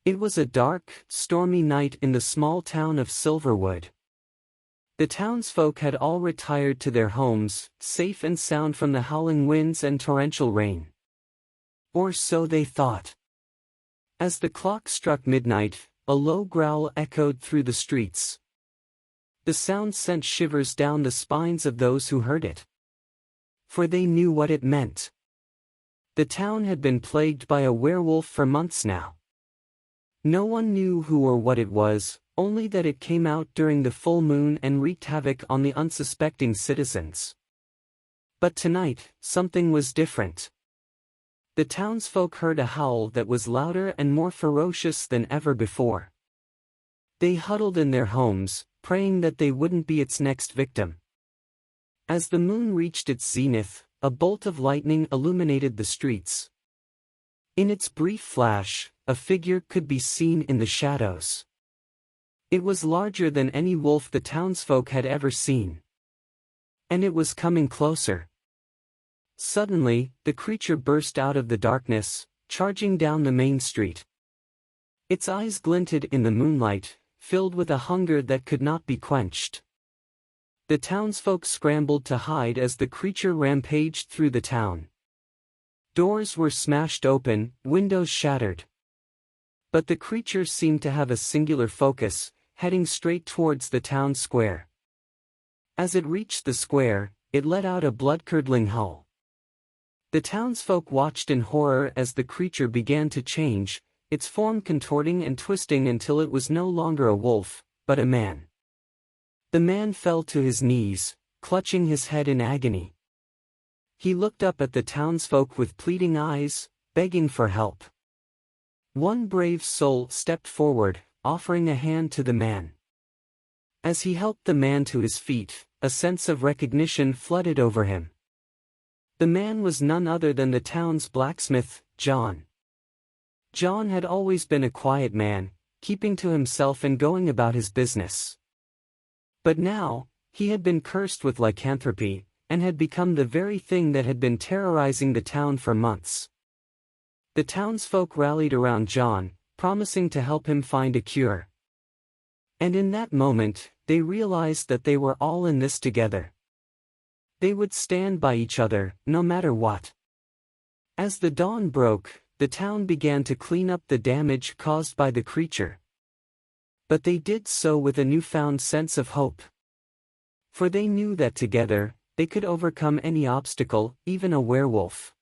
It was a dark, stormy night in the small town of Silverwood. The townsfolk had all retired to their homes, safe and sound from the howling winds and torrential rain. Or so they thought. As the clock struck midnight, a low growl echoed through the streets. The sound sent shivers down the spines of those who heard it. For they knew what it meant. The town had been plagued by a werewolf for months now. No one knew who or what it was, only that it came out during the full moon and wreaked havoc on the unsuspecting citizens. But tonight, something was different. The townsfolk heard a howl that was louder and more ferocious than ever before. They huddled in their homes, praying that they wouldn't be its next victim. As the moon reached its zenith, a bolt of lightning illuminated the streets. In its brief flash, a figure could be seen in the shadows. It was larger than any wolf the townsfolk had ever seen. And it was coming closer. Suddenly, the creature burst out of the darkness, charging down the main street. Its eyes glinted in the moonlight, filled with a hunger that could not be quenched. The townsfolk scrambled to hide as the creature rampaged through the town. Doors were smashed open, windows shattered. But the creature seemed to have a singular focus, heading straight towards the town square. As it reached the square, it let out a blood-curdling howl. The townsfolk watched in horror as the creature began to change, its form contorting and twisting until it was no longer a wolf, but a man. The man fell to his knees, clutching his head in agony. He looked up at the townsfolk with pleading eyes, begging for help. One brave soul stepped forward, offering a hand to the man. As he helped the man to his feet, a sense of recognition flooded over him. The man was none other than the town's blacksmith, John. John had always been a quiet man, keeping to himself and going about his business. But now, he had been cursed with lycanthropy, and had become the very thing that had been terrorizing the town for months. The townsfolk rallied around John, promising to help him find a cure. And in that moment, they realized that they were all in this together. They would stand by each other, no matter what. As the dawn broke, the town began to clean up the damage caused by the creature. But they did so with a newfound sense of hope. For they knew that together, they could overcome any obstacle, even a werewolf.